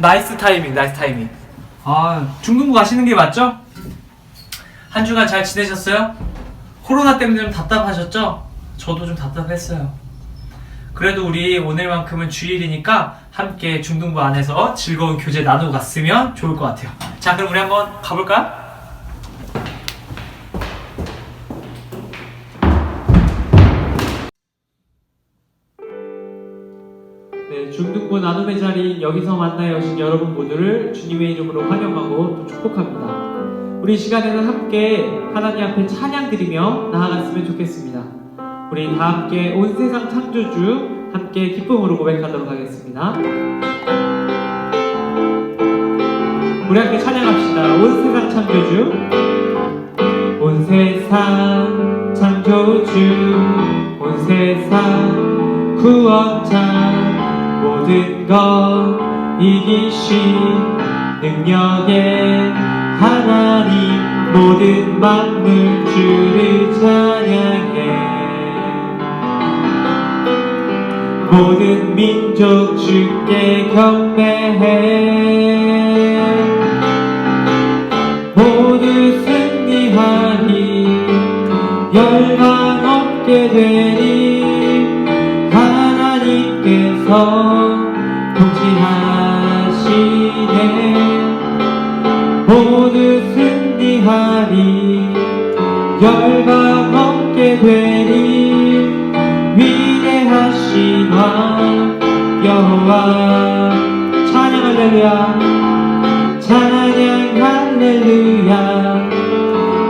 나이스 타이밍, 나이스 타이밍. 중등부 가시는 게 맞죠? 한 주간 잘 지내셨어요? 코로나 때문에 좀 답답하셨죠? 저도 좀 답답했어요. 그래도 우리 오늘만큼은 주일이니까 함께 중등부 안에서 즐거운 교제 나누고 갔으면 좋을 것 같아요. 자, 그럼 우리 한번 가볼까요? 네, 중등부 나눔의 자리 여기서 만나여 오신 여러분 모두를 주님의 이름으로 환영하고 또 축복합니다. 우리 이 시간에는 함께 하나님 앞에 찬양 드리며 나아갔으면 좋겠습니다. 우리 다 함께 온 세상 창조주 함께 기쁨으로 고백하도록 하겠습니다. 우리 함께 찬양합시다. 온 세상 창조주, 온 세상 창조주, 온 세상 구원자, 모든 것 이기신 능력의 하나님, 모든 만물 주를 찬양해. 모든 민족 주께 경배해. 모두 승리하니 열방 없게 되니 하나님께서 통치하시네. 모두 승리하니 열방 없게 되니 위대하신 왕 여호와. 찬양 할렐루야, 찬양 할렐루야,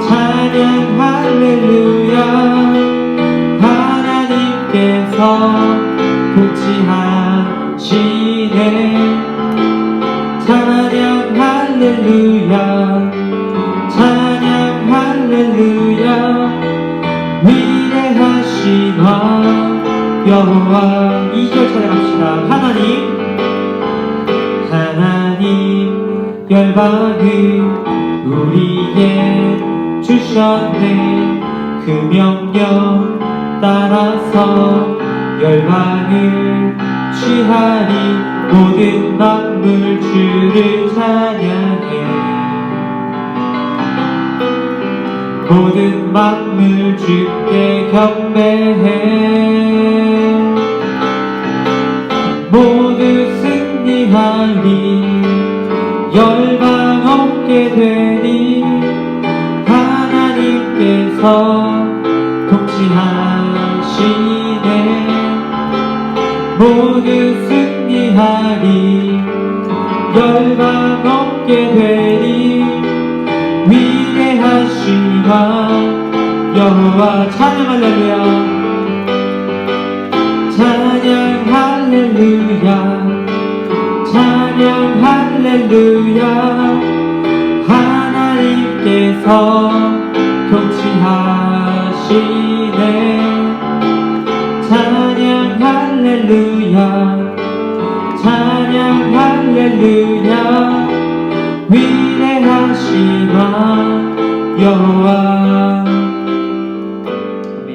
찬양 할렐루야. 하나님께서 통치하시네. 찬양 할렐루야, 찬양 할렐루야. 위대하신 왕 여호와. 2절 찬양합시다. 하나님 열방을 우리에게 주셨네. 그 명령 따라서 열방을 취하니 모든 만물 주를 찬양해. 모든 만물 주께 경배해. 모두 승리하니 열방 없게 되니 하나님께서 통치하시네. 모두 승리하니 열방 없게 되니 위대하신 왕 여호와. 찬양 할렐루야, 찬양 할렐루야, 찬양 할렐루야. 하나님께서 통치하시네. 찬양 할렐루야, 찬양 할렐루야. 위대하신 왕 여호와. 아멘.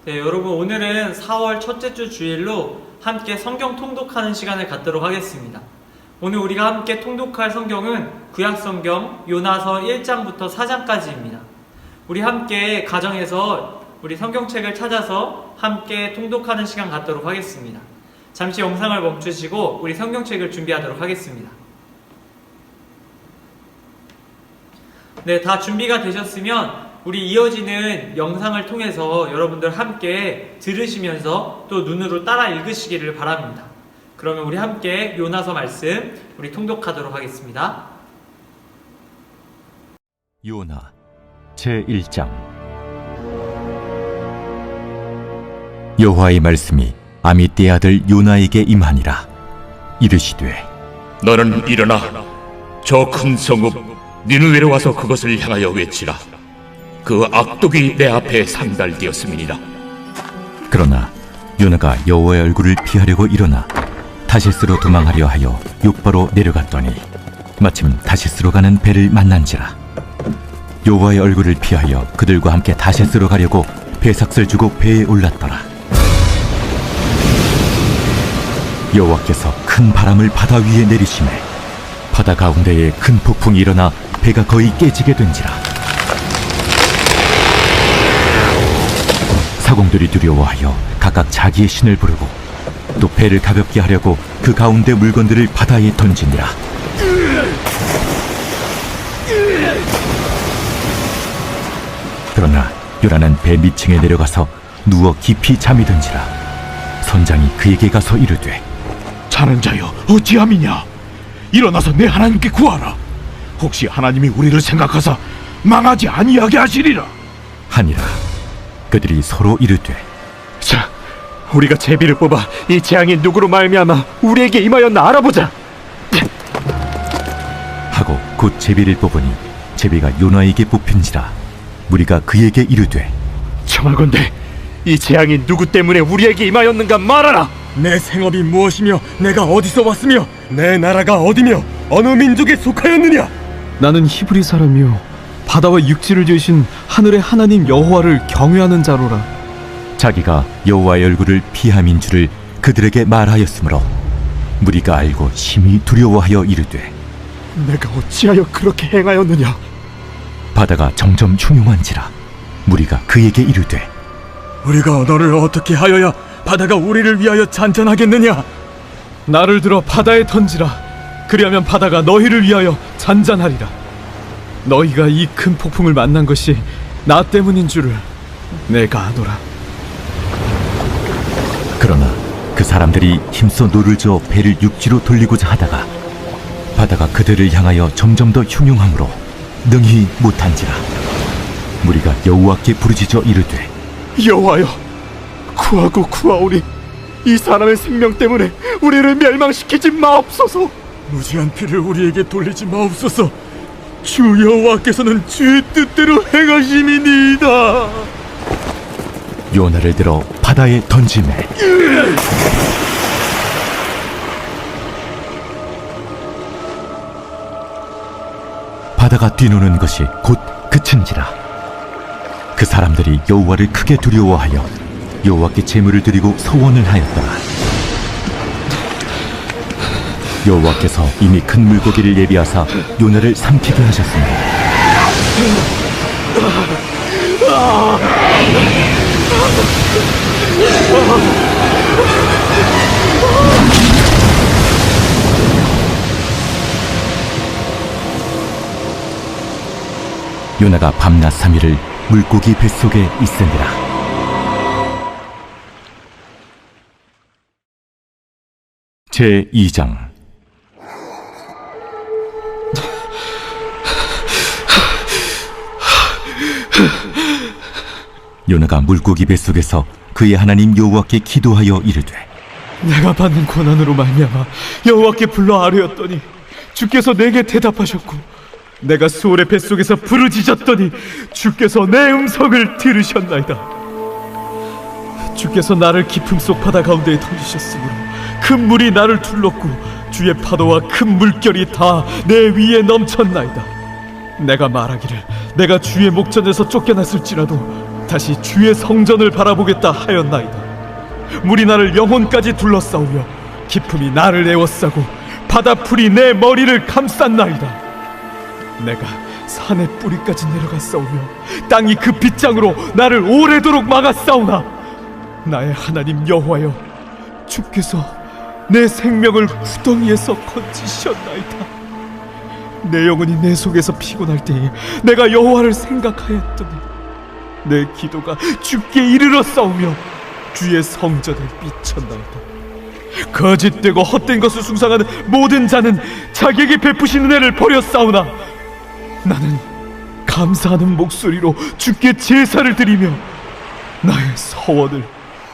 네, 여러분, 오늘은 4월 첫째 주 주일로 함께 성경 통독하는 시간을 갖도록 하겠습니다. 오늘 우리가 함께 통독할 성경은 구약성경 요나서 1장부터 4장까지입니다. 우리 함께 가정에서 우리 성경책을 찾아서 함께 통독하는 시간 갖도록 하겠습니다. 잠시 영상을 멈추시고 우리 성경책을 준비하도록 하겠습니다. 네, 다 준비가 되셨으면 우리 이어지는 영상을 통해서 여러분들 함께 들으시면서 또 눈으로 따라 읽으시기를 바랍니다. 그러면 우리 함께 요나서 말씀 우리 통독하도록 하겠습니다. 요나 제1장. 여호와의 말씀이 아미떼의 아들 요나에게 임하니라. 이르시되 너는 일어나 저 큰 성읍 니느웨로 와서 그것을 향하여 외치라. 그 악독이 내 앞에 상달되었음이니라. 그러나 요나가 여호와의 얼굴을 피하려고 일어나 다시스로 도망하려 하여 욥바로 내려갔더니 마침 다시스로 가는 배를 만난지라. 여호와의 얼굴을 피하여 그들과 함께 다시스로 가려고 배삭을 주고 배에 올랐더라. 여호와께서 큰 바람을 바다 위에 내리시매 바다 가운데에 큰 폭풍이 일어나 배가 거의 깨지게 된지라. 사공들이 두려워하여 각각 자기의 신을 부르고 또 배를 가볍게 하려고 그 가운데 물건들을 바다에 던지니라. 그러나 요나는 배 밑층에 내려가서 누워 깊이 잠이 든지라. 선장이 그에게 가서 이르되, 자는 자여 어찌함이냐? 일어나서 내 하나님께 구하라. 혹시 하나님이 우리를 생각하사 망하지 아니하게 하시리라. 하니라. 그들이 서로 이르되, 자, 우리가 제비를 뽑아 이 재앙이 누구로 말미암아 우리에게 임하였나 알아보자. 하고 곧 제비를 뽑으니 제비가 요나에게 뽑힌지라. 무리가 그에게 이르되, 청하건대 이 재앙이 누구 때문에 우리에게 임하였는가 말하라. 내 생업이 무엇이며 내가 어디서 왔으며 내 나라가 어디며 어느 민족에 속하였느냐? 나는 히브리 사람이요 바다와 육지를 지으신 하늘의 하나님 여호와를 경외하는 자로라. 자기가 여호와의 얼굴을 피함인 줄을 그들에게 말하였으므로 무리가 알고 심히 두려워하여 이르되, 내가 어찌하여 그렇게 행하였느냐? 바다가 점점 흉흉한지라. 무리가 그에게 이르되, 우리가 너를 어떻게 하여야 바다가 우리를 위하여 잔잔하겠느냐? 나를 들어 바다에 던지라. 그리하면 바다가 너희를 위하여 잔잔하리라. 너희가 이 큰 폭풍을 만난 것이 나 때문인 줄을 내가 아노라. 그러나 그 사람들이 힘써 노를 저어 배를 육지로 돌리고자 하다가 바다가 그들을 향하여 점점 더 흉흉함으로 능히 못한지라. 무리가 여호와께 부르짖어 이르되, 여호와여, 구하고 구하오니 이 사람의 생명 때문에 우리를 멸망시키지 마옵소서. 무지한 피를 우리에게 돌리지 마옵소서. 주 여호와께서는 주의 뜻대로 행하심이니이다. 요나를 들어 바다에 던지매 바다가 뛰노는 것이 곧 그친지라. 그 사람들이 여호와를 크게 두려워하여 여호와께 제물을 드리고 서원을 하였더라. 여호와께서 이미 큰 물고기를 예비하사 요나를 삼키게 하셨으니 요나가 밤낮 3일을 물고기 뱃속에 있으니라. 제2장. 요나가 물고기 뱃속에서 그의 하나님 여호와께 기도하여 이르되, 내가 받는 고난으로 말미암아 여호와께 불러 아뢰었더니 주께서 내게 대답하셨고, 내가 수월의 뱃속에서 부르짖었더니 주께서 내 음성을 들으셨나이다. 주께서 나를 깊음 속 바다 가운데에 던지셨으므로 큰 물이 나를 둘렀고 주의 파도와 큰 물결이 다 내 위에 넘쳤나이다. 내가 말하기를 내가 주의 목전에서 쫓겨났을지라도 다시 주의 성전을 바라보겠다 하였나이다. 물이 나를 영혼까지 둘러싸우며 깊음이 나를 에워싸고 바다풀이 내 머리를 감쌌나이다. 내가 산의 뿌리까지 내려갔사오며 땅이 그 빗장으로 나를 오래도록 막았사오나 나의 하나님 여호와여, 주께서 내 생명을 구덩이에서 건지셨나이다. 내 영혼이 내 속에서 피곤할 때에 내가 여호와를 생각하였더니 내 기도가 주께 이르렀사오며 주의 성전에 미쳤나이다. 거짓되고 헛된 것을 숭상하는 모든 자는 자기에게 베푸신 은혜를 버렸사오나 나는 감사하는 목소리로 주께 제사를 드리며 나의 서원을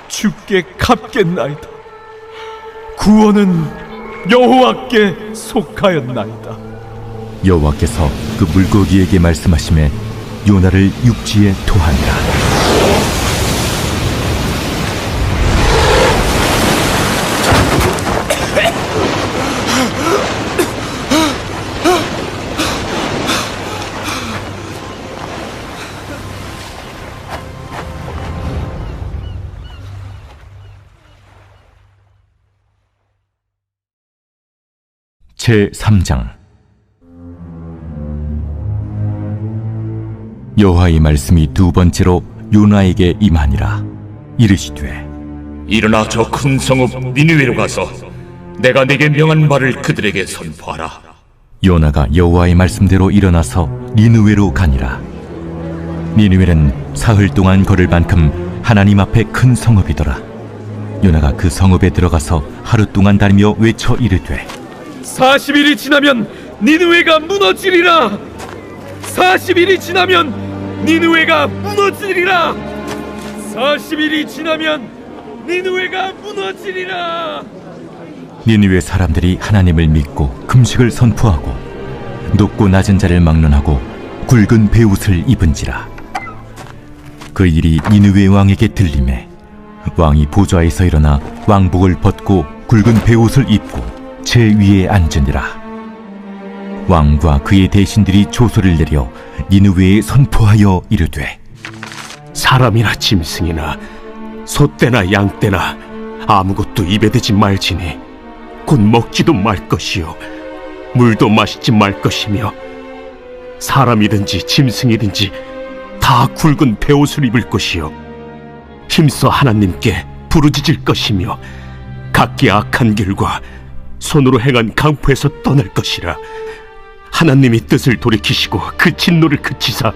주께 갚겠나이다. 구원은 여호와께 속하였나이다. 여호와께서 그 물고기에게 말씀하시매 요나를 육지에 토하니라. 제3장 여호와의 말씀이 두 번째로 요나에게 임하니라. 이르시되 일어나 저 큰 성읍 니느웨로 가서 내가 내게 명한 말을 그들에게 선포하라. 요나가 여호와의 말씀대로 일어나서 니느웨로 가니라. 니느웨는 사흘 동안 걸을 만큼 하나님 앞에 큰 성읍이더라. 요나가 그 성읍에 들어가서 하루 동안 다니며 외쳐 이르되 40일이 지나면 니느웨가 무너지리라. 40일이 지나면 니느웨가 무너지리라. 40일이 지나면 니느웨가 무너지리라. 니느웨 사람들이 하나님을 믿고 금식을 선포하고 높고 낮은 자를 막론하고 굵은 베옷을 입은지라. 그 일이 니느웨 왕에게 들리매 왕이 보좌에서 일어나 왕복을 벗고 굵은 베옷을 입고 제 위에 앉으니라. 왕과 그의 대신들이 조소를 내려 니느웨에 선포하여 이르되 사람이나 짐승이나 소떼나 양떼나 아무것도 입에 대지 말지니 곧 먹지도 말 것이요 물도 마시지 말 것이며 사람이든지 짐승이든지 다 굵은 베옷을 입을 것이요 힘써 하나님께 부르짖을 것이며 각기 악한 길과 손으로 행한 강포에서 떠날 것이라. 하나님이 뜻을 돌이키시고 그 진노를 그치사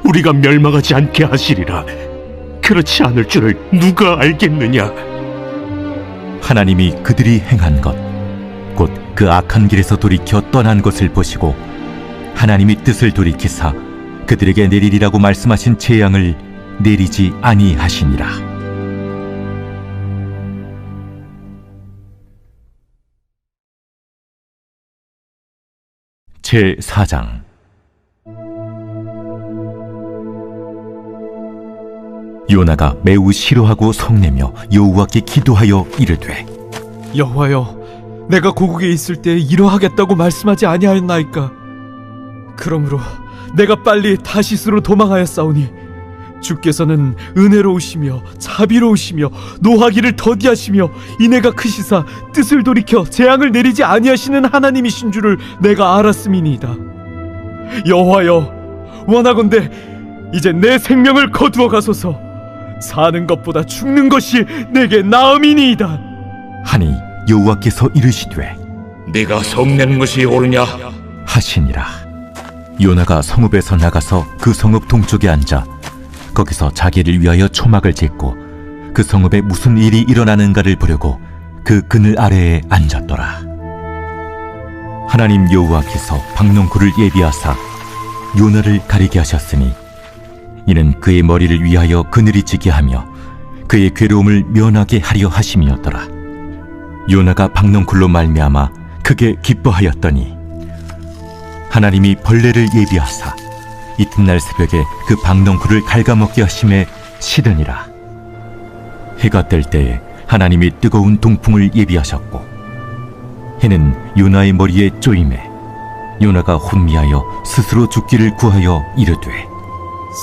우리가 멸망하지 않게 하시리라. 그렇지 않을 줄을 누가 알겠느냐. 하나님이 그들이 행한 것 곧 그 악한 길에서 돌이켜 떠난 것을 보시고 하나님이 뜻을 돌이키사 그들에게 내리리라고 말씀하신 재앙을 내리지 아니하시니라. 제4장 요나가 매우 싫어하고 성내며 여호와께 기도하여 이르되 여호와여, 내가 고국에 있을 때 이러하겠다고 말씀하지 아니하였나이까? 그러므로 내가 빨리 다시스로 도망하였사오니 주께서는 은혜로우시며 자비로우시며 노하기를 더디하시며 인애가 크시사 뜻을 돌이켜 재앙을 내리지 아니하시는 하나님이신 줄을 내가 알았음이니이다. 여호와여, 원하건대 이제 내 생명을 거두어 가소서. 사는 것보다 죽는 것이 내게 나음이니이다. 하니 여호와께서 이르시되 네가 성내는 것이 옳으냐? 하시니라. 요나가 성읍에서 나가서 그 성읍 동쪽에 앉아 거기서 자기를 위하여 초막을 짓고 그 성읍에 무슨 일이 일어나는가를 보려고 그 그늘 아래에 앉았더라. 하나님 여호와께서 박농쿨을 예비하사 요나를 가리게 하셨으니 이는 그의 머리를 위하여 그늘이 지게 하며 그의 괴로움을 면하게 하려 하심이었더라. 요나가 박농쿨로 말미암아 크게 기뻐하였더니 하나님이 벌레를 예비하사 이튿날 새벽에 그 박농쿨을 갉아먹게 하심에 시드니라. 해가 뜰 때에 하나님이 뜨거운 동풍을 예비하셨고 해는 요나의 머리에 쪼임에 요나가 혼미하여 스스로 죽기를 구하여 이르되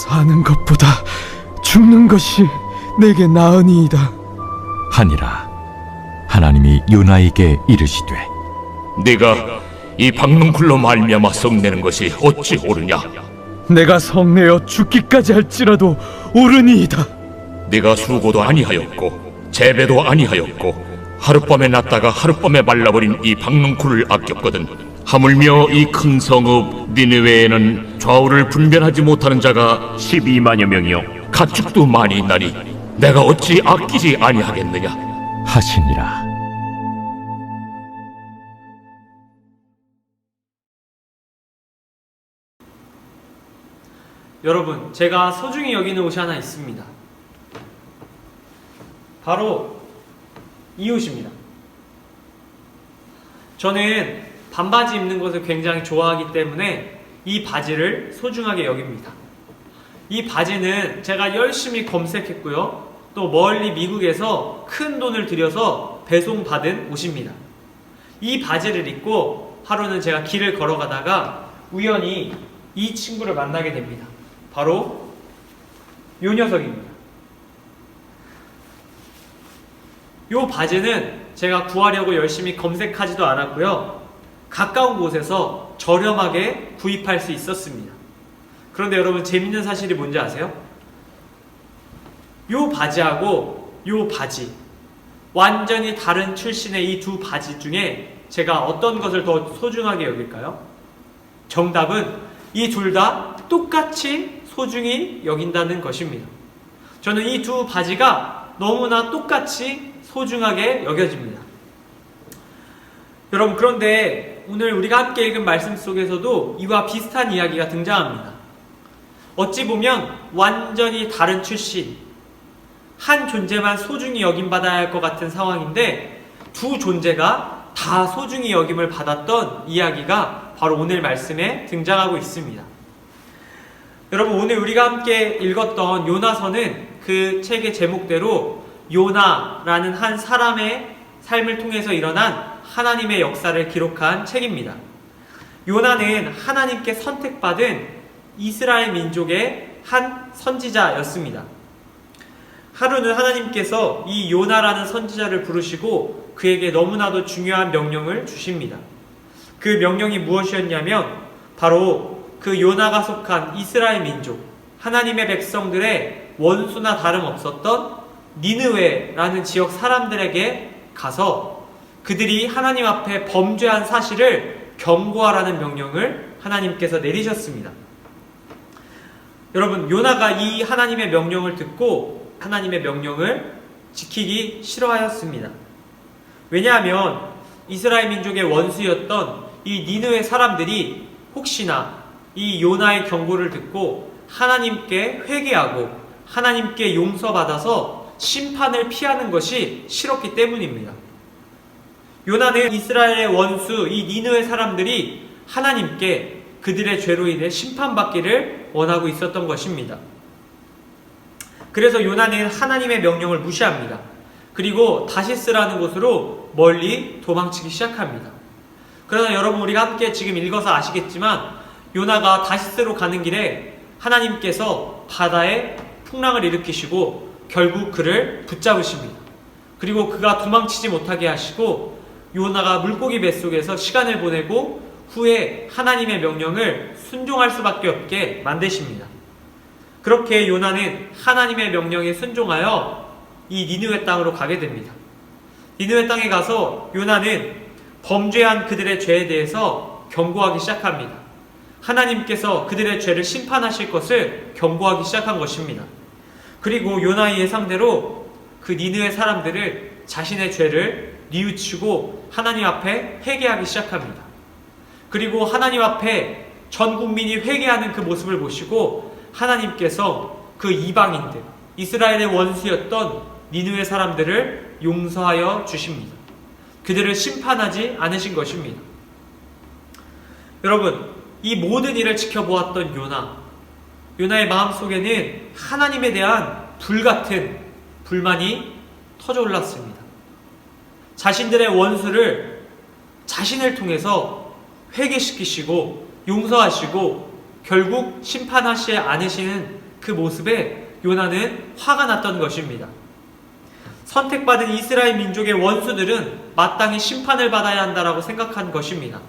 사는 것보다 죽는 것이 내게 나으니이다. 하니라. 하나님이 요나에게 이르시되 네가 이 박농쿨로 말미암아 성내는 것이 어찌 옳으냐? 내가 성내어 죽기까지 할지라도 옳으니이다. 네가 수고도 아니하였고 재배도 아니하였고 하룻밤에 났다가 하룻밤에 말라버린 이 박농쿨을 아꼈거든. 하물며 이 큰 성읍 니느웨에는 좌우를 분별하지 못하는 자가 12만여 명이요 가축도 많이 있나니 내가 어찌 아끼지 아니하겠느냐? 하시니라. 여러분, 제가 소중히 여기는 옷이 하나 있습니다. 바로 이 옷입니다. 저는 반바지 입는 것을 굉장히 좋아하기 때문에 이 바지를 소중하게 여깁니다. 이 바지는 제가 열심히 검색했고요. 또 멀리 미국에서 큰 돈을 들여서 배송받은 옷입니다. 이 바지를 입고 하루는 제가 길을 걸어가다가 우연히 이 친구를 만나게 됩니다. 바로 요 녀석입니다. 요 바지는 제가 구하려고 열심히 검색하지도 않았고요. 가까운 곳에서 저렴하게 구입할 수 있었습니다. 그런데 여러분, 재밌는 사실이 뭔지 아세요? 요 바지하고 요 바지, 완전히 다른 출신의 이 두 바지 중에 제가 어떤 것을 더 소중하게 여길까요? 정답은 이 둘 다 똑같이 소중히 여긴다는 것입니다. 저는 이 두 바지가 너무나 똑같이 소중하게 여겨집니다. 여러분, 그런데 오늘 우리가 함께 읽은 말씀 속에서도 이와 비슷한 이야기가 등장합니다. 어찌 보면 완전히 다른 출신, 한 존재만 소중히 여김받아야 할 것 같은 상황인데 두 존재가 다 소중히 여김을 받았던 이야기가 바로 오늘 말씀에 등장하고 있습니다. 여러분, 오늘 우리가 함께 읽었던 요나서는 그 책의 제목대로 요나라는 한 사람의 삶을 통해서 일어난 하나님의 역사를 기록한 책입니다. 요나는 하나님께 선택받은 이스라엘 민족의 한 선지자였습니다. 하루는 하나님께서 이 요나라는 선지자를 부르시고 그에게 너무나도 중요한 명령을 주십니다. 그 명령이 무엇이었냐면 바로 그 요나가 속한 이스라엘 민족, 하나님의 백성들의 원수나 다름없었던 니느웨라는 지역 사람들에게 가서 그들이 하나님 앞에 범죄한 사실을 경고하라는 명령을 하나님께서 내리셨습니다. 여러분, 요나가 이 하나님의 명령을 듣고 하나님의 명령을 지키기 싫어하였습니다. 왜냐하면 이스라엘 민족의 원수였던 이 니느웨 사람들이 혹시나 이 요나의 경고를 듣고 하나님께 회개하고 하나님께 용서받아서 심판을 피하는 것이 싫었기 때문입니다. 요나는 이스라엘의 원수 이 니느웨 사람들이 하나님께 그들의 죄로 인해 심판받기를 원하고 있었던 것입니다. 그래서 요나는 하나님의 명령을 무시합니다. 그리고 다시스라는 곳으로 멀리 도망치기 시작합니다. 그러나 여러분, 우리가 함께 지금 읽어서 아시겠지만 요나가 다시스로 가는 길에 하나님께서 바다에 풍랑을 일으키시고 결국 그를 붙잡으십니다. 그리고 그가 도망치지 못하게 하시고 요나가 물고기 뱃속에서 시간을 보내고 후에 하나님의 명령을 순종할 수밖에 없게 만드십니다. 그렇게 요나는 하나님의 명령에 순종하여 이 니느웨 땅으로 가게 됩니다. 니느웨 땅에 가서 요나는 범죄한 그들의 죄에 대해서 경고하기 시작합니다. 하나님께서 그들의 죄를 심판하실 것을 경고하기 시작한 것입니다. 그리고 요나의 예상대로 그 니느웨 사람들을 자신의 죄를 뉘우치고 하나님 앞에 회개하기 시작합니다. 그리고 하나님 앞에 전 국민이 회개하는 그 모습을 보시고 하나님께서 그 이방인들, 이스라엘의 원수였던 니느웨 사람들을 용서하여 주십니다. 그들을 심판하지 않으신 것입니다. 여러분, 이 모든 일을 지켜보았던 요나의 마음속에는 하나님에 대한 불같은 불만이 터져 올랐습니다. 자신들의 원수를 자신을 통해서 회개시키시고 용서하시고 결국 심판하시지 않으시는 그 모습에 요나는 화가 났던 것입니다. 선택받은 이스라엘 민족의 원수들은 마땅히 심판을 받아야 한다라고 생각한 것입니다.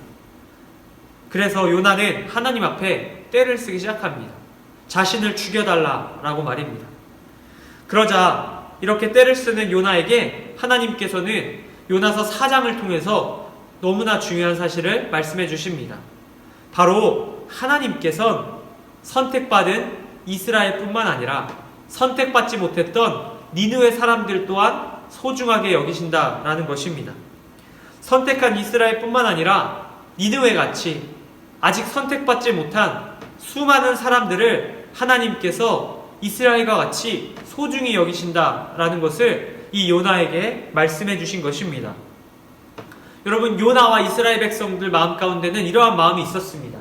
그래서 요나는 하나님 앞에 떼를 쓰기 시작합니다. 자신을 죽여달라라고 말입니다. 그러자 이렇게 떼를 쓰는 요나에게 하나님께서는 요나서 4장을 통해서 너무나 중요한 사실을 말씀해 주십니다. 바로 하나님께서는 선택받은 이스라엘뿐만 아니라 선택받지 못했던 니느웨 사람들 또한 소중하게 여기신다라는 것입니다. 선택한 이스라엘뿐만 아니라 니느웨 같이 아직 선택받지 못한 수많은 사람들을 하나님께서 이스라엘과 같이 소중히 여기신다라는 것을 이 요나에게 말씀해 주신 것입니다. 여러분, 요나와 이스라엘 백성들 마음 가운데는 이러한 마음이 있었습니다.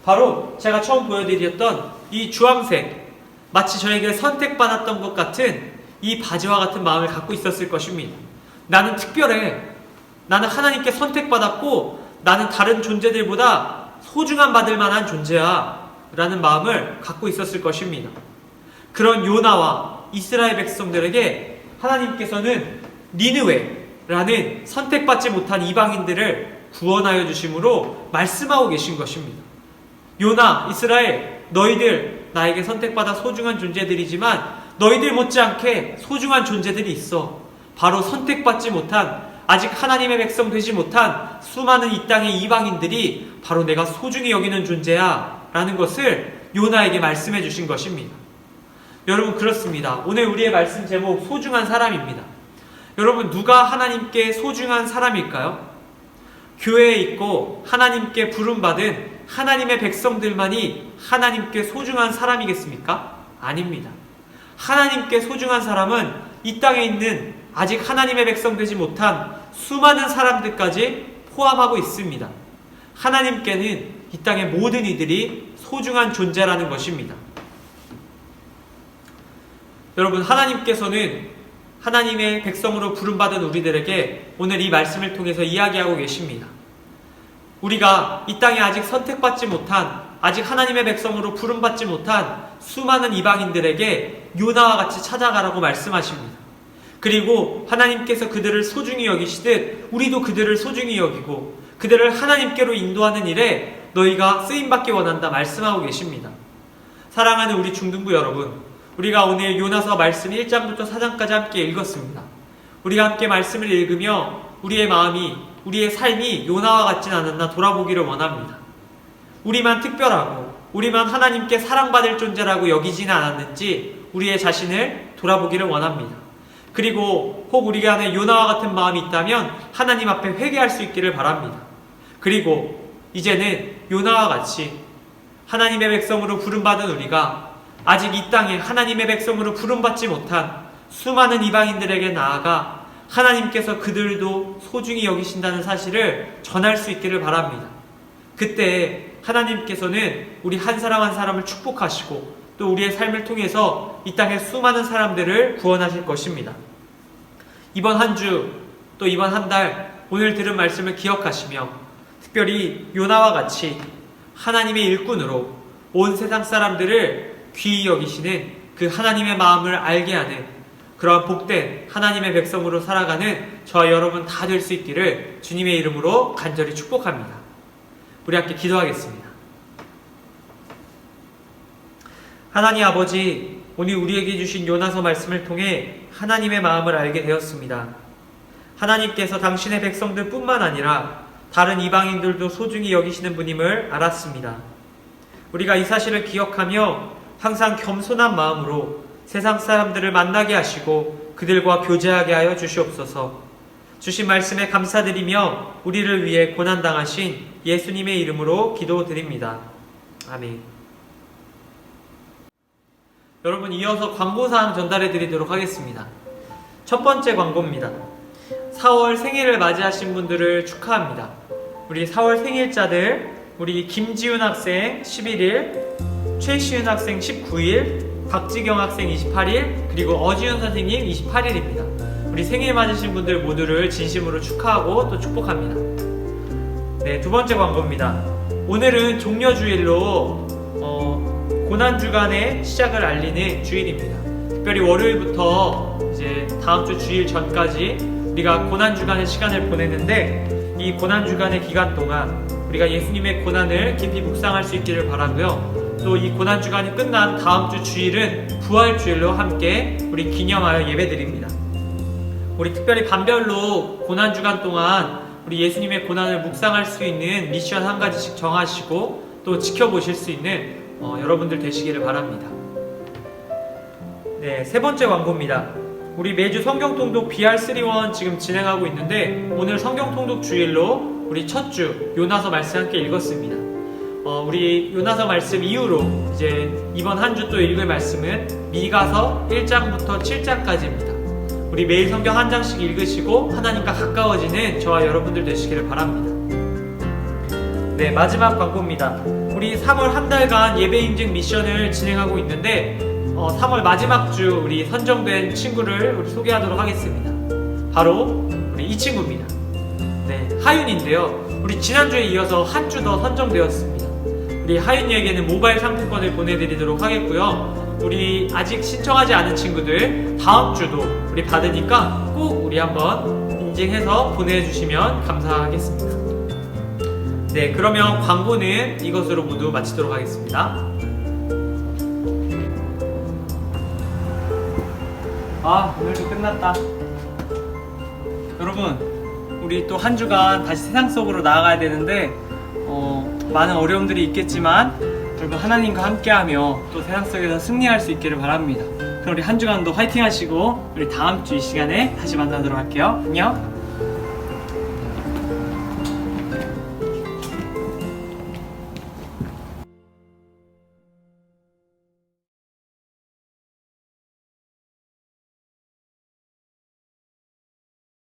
바로 제가 처음 보여드렸던 이 주황색, 마치 저에게 선택받았던 것 같은 이 바지와 같은 마음을 갖고 있었을 것입니다. 나는 특별해. 나는 하나님께 선택받았고 나는 다른 존재들보다 소중한 받을 만한 존재야 라는 마음을 갖고 있었을 것입니다. 그런 요나와 이스라엘 백성들에게 하나님께서는 니느웨라는 선택받지 못한 이방인들을 구원하여 주심으로 말씀하고 계신 것입니다. 요나, 이스라엘, 너희들 나에게 선택받아 소중한 존재들이지만 너희들 못지않게 소중한 존재들이 있어. 바로 선택받지 못한, 아직 하나님의 백성 되지 못한 수많은 이 땅의 이방인들이 바로 내가 소중히 여기는 존재야 라는 것을 요나에게 말씀해 주신 것입니다. 여러분, 그렇습니다. 오늘 우리의 말씀 제목 소중한 사람입니다. 여러분, 누가 하나님께 소중한 사람일까요? 교회에 있고 하나님께 부름받은 하나님의 백성들만이 하나님께 소중한 사람이겠습니까? 아닙니다. 하나님께 소중한 사람은 이 땅에 있는 아직 하나님의 백성 되지 못한 수많은 사람들까지 포함하고 있습니다. 하나님께는 이 땅의 모든 이들이 소중한 존재라는 것입니다. 여러분, 하나님께서는 하나님의 백성으로 부름받은 우리들에게 오늘 이 말씀을 통해서 이야기하고 계십니다. 우리가 이 땅에 아직 선택받지 못한, 아직 하나님의 백성으로 부름받지 못한 수많은 이방인들에게 요나와 같이 찾아가라고 말씀하십니다. 그리고 하나님께서 그들을 소중히 여기시듯 우리도 그들을 소중히 여기고 그들을 하나님께로 인도하는 일에 너희가 쓰임받기 원한다 말씀하고 계십니다. 사랑하는 우리 중등부 여러분, 우리가 오늘 요나서 말씀 1장부터 4장까지 함께 읽었습니다. 우리가 함께 말씀을 읽으며 우리의 마음이, 우리의 삶이 요나와 같진 않았나 돌아보기를 원합니다. 우리만 특별하고 우리만 하나님께 사랑받을 존재라고 여기지는 않았는지 우리의 자신을 돌아보기를 원합니다. 그리고 혹 우리 안에 요나와 같은 마음이 있다면 하나님 앞에 회개할 수 있기를 바랍니다. 그리고 이제는 요나와 같이 하나님의 백성으로 부름받은 우리가 아직 이 땅에 하나님의 백성으로 부름받지 못한 수많은 이방인들에게 나아가 하나님께서 그들도 소중히 여기신다는 사실을 전할 수 있기를 바랍니다. 그때 하나님께서는 우리 한 사람 한 사람을 축복하시고 또 우리의 삶을 통해서 이 땅의 수많은 사람들을 구원하실 것입니다. 이번 한 주, 또 이번 한 달 오늘 들은 말씀을 기억하시며 특별히 요나와 같이 하나님의 일꾼으로 온 세상 사람들을 귀히 여기시는 그 하나님의 마음을 알게 하는 그러한 복된 하나님의 백성으로 살아가는 저와 여러분 다 될 수 있기를 주님의 이름으로 간절히 축복합니다. 우리 함께 기도하겠습니다. 하나님 아버지, 오늘 우리에게 주신 요나서 말씀을 통해 하나님의 마음을 알게 되었습니다. 하나님께서 당신의 백성들 뿐만 아니라 다른 이방인들도 소중히 여기시는 분임을 알았습니다. 우리가 이 사실을 기억하며 항상 겸손한 마음으로 세상 사람들을 만나게 하시고 그들과 교제하게 하여 주시옵소서. 주신 말씀에 감사드리며 우리를 위해 고난당하신 예수님의 이름으로 기도드립니다. 아멘. 여러분, 이어서 광고사항 전달해 드리도록 하겠습니다. 첫 번째 광고입니다. 4월 생일을 맞이하신 분들을 축하합니다. 우리 4월 생일자들, 우리 김지훈 학생 11일, 최시윤 학생 19일, 박지경 학생 28일, 그리고 어지윤 선생님 28일입니다. 우리 생일 맞으신 분들 모두를 진심으로 축하하고 또 축복합니다. 네, 두 번째 광고입니다. 오늘은 종려주일로 고난주간의 시작을 알리는 주일입니다. 특별히 월요일부터 이제 다음 주 주일 전까지 우리가 고난주간의 시간을 보내는데 이 고난주간의 기간 동안 우리가 예수님의 고난을 깊이 묵상할 수 있기를 바라고요. 또 이 고난주간이 끝난 다음 주 주일은 부활주일로 함께 우리 기념하여 예배드립니다. 우리 특별히 반별로 고난주간 동안 우리 예수님의 고난을 묵상할 수 있는 미션 한 가지씩 정하시고 또 지켜보실 수 있는 여러분들 되시기를 바랍니다. 네, 세 번째 광고입니다. 우리 매주 성경통독 BR3원 지금 진행하고 있는데 오늘 성경통독 주일로 우리 첫 주 요나서 말씀 함께 읽었습니다. 우리 요나서 말씀 이후로 이제 이번 한 주 또 읽을 말씀은 미가서 1장부터 7장까지입니다. 우리 매일 성경 한 장씩 읽으시고 하나님과 가까워지는 저와 여러분들 되시기를 바랍니다. 네, 마지막 광고입니다. 우리 3월 한 달간 예배 인증 미션을 진행하고 있는데 3월 마지막 주 우리 선정된 친구를 우리 소개하도록 하겠습니다. 바로 우리 이 친구입니다. 네, 하윤인데요. 우리 지난주에 이어서 한 주 더 선정되었습니다. 우리 하윤이에게는 모바일 상품권을 보내드리도록 하겠고요. 우리 아직 신청하지 않은 친구들 다음 주도 우리 받으니까 꼭 우리 한번 인증해서 보내주시면 감사하겠습니다. 네, 그러면 광고는 이것으로 모두 마치도록 하겠습니다. 아, 오늘도 끝났다. 여러분, 우리 또 한 주간 다시 세상 속으로 나아가야 되는데 많은 어려움들이 있겠지만 여러분 하나님과 함께하며 또 세상 속에서 승리할 수 있기를 바랍니다. 그럼 우리 한 주간도 화이팅 하시고 우리 다음 주 이 시간에 다시 만나도록 할게요. 안녕.